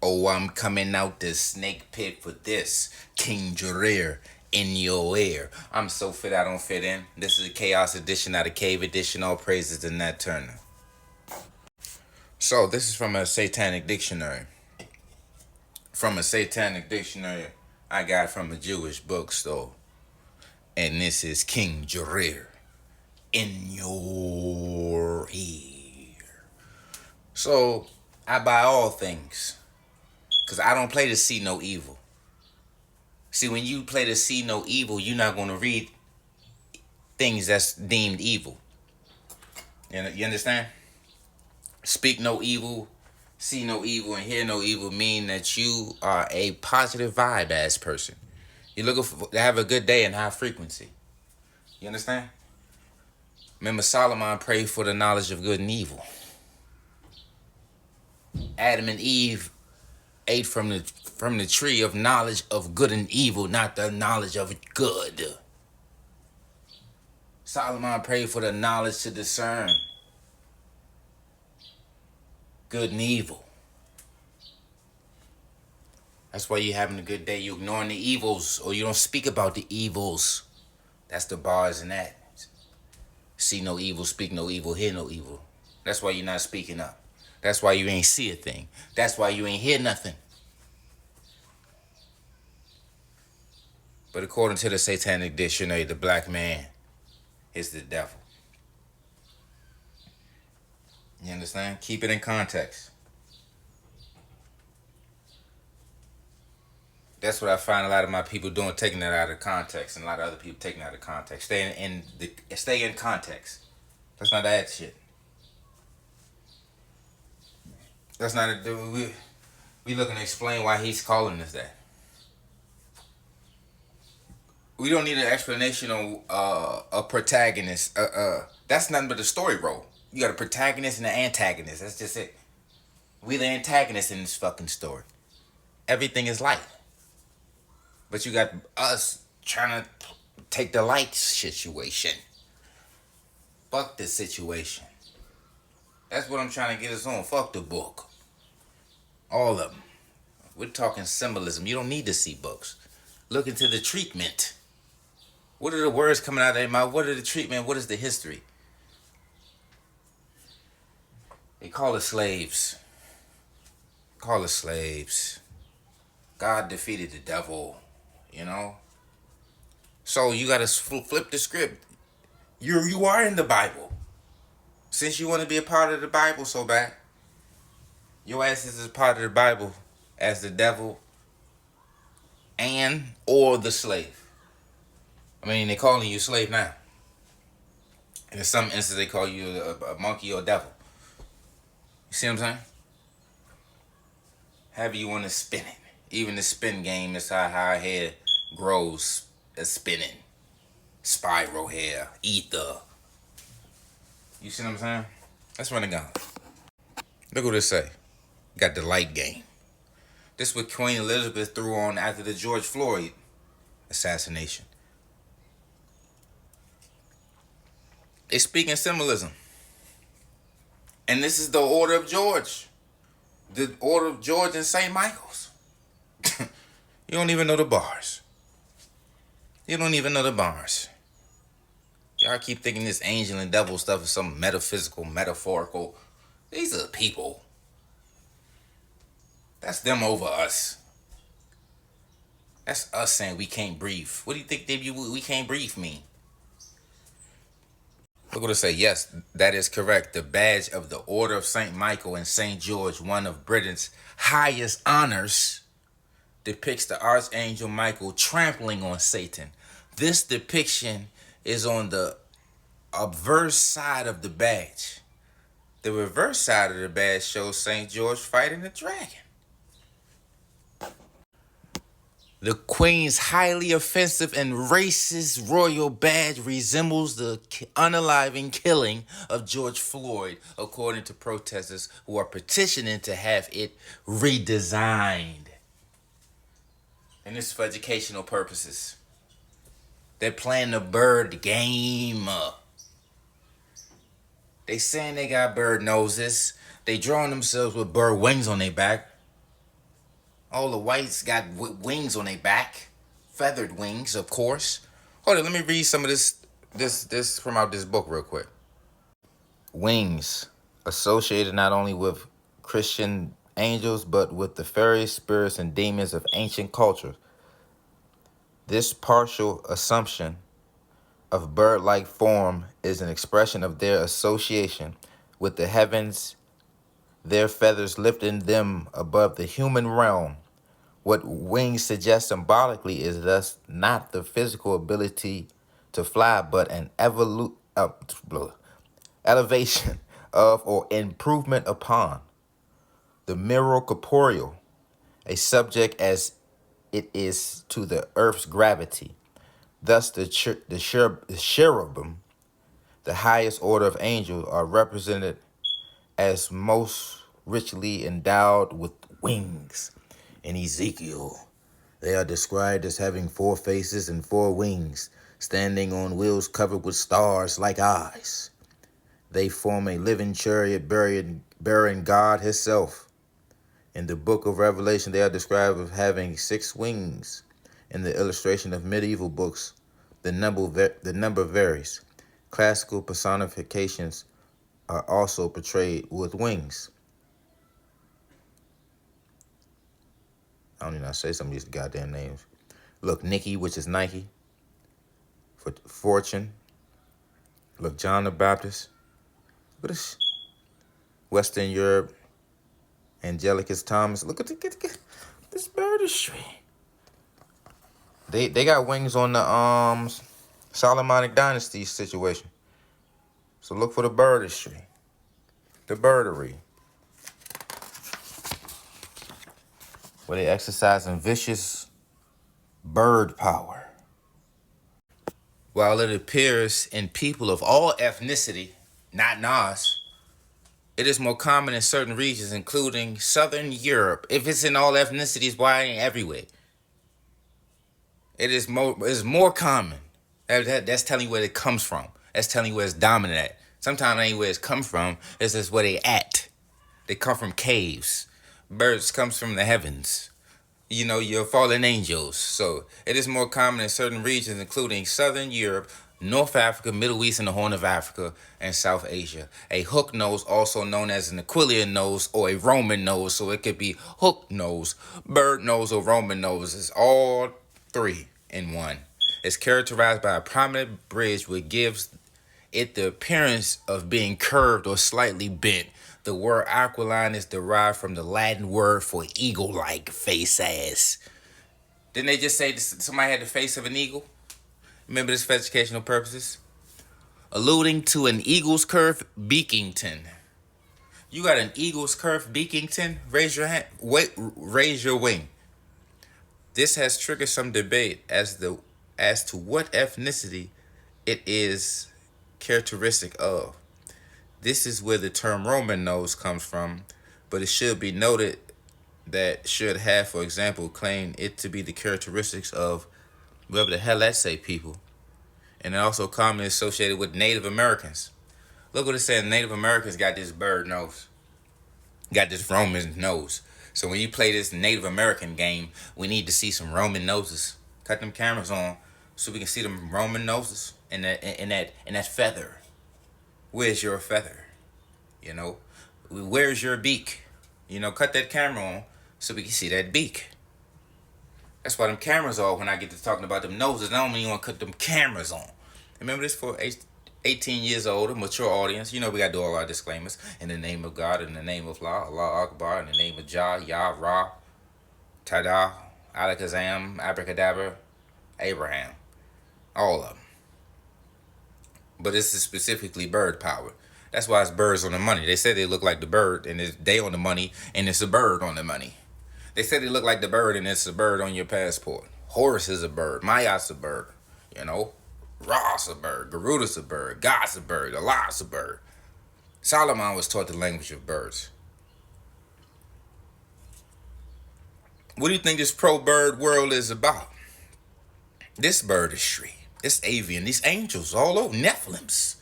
Oh, I'm coming out the snake pit for this. King Jareer in your ear. I'm so fit I don't fit in. This is a Chaos Edition, not a Cave Edition. All praises to Nat Turner. So, this is from a Satanic Dictionary. From a Satanic Dictionary I got from a Jewish bookstore. And this is King Jareer in your ear. So, I buy all things. Because I don't play to see no evil. See, when you play to see no evil, you're not going to read things that's deemed evil. You understand? Speak no evil, see no evil, and hear no evil mean that you are a positive vibe ass person. You're looking to have a good day and high frequency. You understand? Remember, Solomon prayed for the knowledge of good and evil. Adam and Eve ate from the tree of knowledge of good and evil, not the knowledge of good. Solomon prayed for the knowledge to discern good and evil. That's why you're having a good day. You're ignoring the evils, or you don't speak about the evils. That's the bars in that. See no evil, speak no evil, hear no evil. That's why you're not speaking up. That's why you ain't see a thing. That's why you ain't hear nothing. But according to the Satanic Dictionary, the black man is the devil. You understand? Keep it in context. That's what I find a lot of my people doing, taking that out of context, and a lot of other people taking it out of context. Stay in context. Let's not add shit. Let's not do. We looking to explain why he's calling us that. We don't need an explanation on a protagonist. That's nothing but a story role. You got a protagonist and an antagonist. That's just it. We the antagonist in this fucking story. Everything is light. But you got us trying to take the light situation. Fuck the situation. That's what I'm trying to get us on. Fuck the book. All of them. We're talking symbolism. You don't need to see books. Look into the treatment. What are the words coming out of their mouth? What are the treatment? What is the history? They call us slaves. Call us slaves. God defeated the devil. You know? So you gotta flip the script. You are in the Bible. Since you want to be a part of the Bible so bad, your ass is a part of the Bible as the devil and or the slave. I mean, they're calling you a slave now. And in some instances, they call you a monkey or a devil. You see what I'm saying? However you want to spin it. Even the spin game is how hair grows as spinning. Spiral hair, ether. You see what I'm saying? That's running gun. Look what it say. Got the light game. This what Queen Elizabeth threw on after the George Floyd assassination. They speak in symbolism. And this is the Order of George. The Order of George and St. Michael's. You don't even know the bars. You don't even know the bars. Y'all keep thinking this angel and devil stuff is some metaphysical, metaphorical. These are people. That's them over us. That's us saying we can't breathe. What do you think we can't breathe mean? Look what it say. Yes, that is correct. The badge of the Order of St. Michael and St. George, one of Britain's highest honors, depicts the Archangel Michael trampling on Satan. This depiction is on the obverse side of the badge. The reverse side of the badge shows St. George fighting the dragon. The Queen's highly offensive and racist royal badge resembles the unaliving killing of George Floyd, according to protesters who are petitioning to have it redesigned. And this is for educational purposes. They're playing the bird game. They saying they got bird noses. They drawing themselves with bird wings on their back. All the whites got wings on their back, feathered wings, of course. Hold on, let me read some of this from out this book real quick. Wings, associated not only with Christian angels but with the fairy spirits and demons of ancient cultures. This partial assumption of bird-like form is an expression of their association with the heavens, their feathers lifting them above the human realm. What wings suggest symbolically is thus not the physical ability to fly, but an elevation of or improvement upon the mirror corporeal, a subject as it is to the earth's gravity. Thus, the cherubim, the highest order of angels, are represented as most richly endowed with wings. In Ezekiel, they are described as having 4 faces and 4 wings, standing on wheels covered with stars like eyes. They form a living chariot bearing God himself. In the book of Revelation, they are described as having 6 wings. In the illustration of medieval books, the number varies. Classical personifications are also portrayed with wings. I don't even know how to say some of these goddamn names. Look, Nikki, which is Nike. For Fortune. Look, John the Baptist. Look at this. Western Europe. Angelicus Thomas. Look at this birdistry. They got wings on the Solomonic Dynasty situation. So look for the birdistry. The birdery. Where they exercising vicious bird power. While it appears in people of all ethnicity, not Nas, it is more common in certain regions, including Southern Europe. If it's in all ethnicities, why it ain't everywhere? It's more common. That's telling you where it comes from. That's telling you where it's dominant at. Sometimes it ain't where it's come from. It's just where they at. They come from caves. Birds comes from the heavens. You know, your fallen angels. So it is more common in certain regions, including Southern Europe, North Africa, Middle East, and the Horn of Africa, and South Asia. A hook nose, also known as an Aquilian nose or a Roman nose, so it could be hook nose, bird nose, or Roman nose. It's all 3 in one. It's characterized by a prominent bridge, which gives it the appearance of being curved or slightly bent. The word aquiline is derived from the Latin word for eagle-like face ass. Didn't they just say somebody had the face of an eagle? Remember this for educational purposes? Alluding to an eagle's curve beakington. You got an eagle's curve beakington? Raise your hand. Wait, raise your wing. This has triggered some debate as to what ethnicity it is characteristic of. This is where the term Roman nose comes from, but it should be noted that should have, for example, claimed it to be the characteristics of whoever the hell that say people, and it also commonly associated with Native Americans. Look what it says, Native Americans got this bird nose, got this Roman nose. So when you play this Native American game, we need to see some Roman noses. Cut them cameras on so we can see them Roman noses and that feather. Where's your feather? You know, where's your beak? You know, cut that camera on so we can see that beak. That's why them cameras are when I get to talking about them noses. I don't mean you want to cut them cameras on. Remember this for 18 years old, a mature audience. You know we got to do all our disclaimers. In the name of God, in the name of Allah Akbar, in the name of Jah, Yah, Ra, Tada, Alakazam, Abracadabra, Abraham. All of them. But this is specifically bird power. That's why it's birds on the money. They say they look like the bird, and it's they on the money, and it's a bird on the money. They say they look like the bird, and it's a bird on your passport. Horus is a bird. Maya's a bird. You know? Ra's a bird. Garuda's a bird. God's a bird. Allah's a bird. Solomon was taught the language of birds. What do you think this pro-bird world is about? This birdistry. This avian. These angels all over. Nephilims.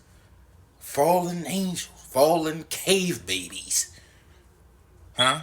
Fallen angels. Fallen cave babies. Huh?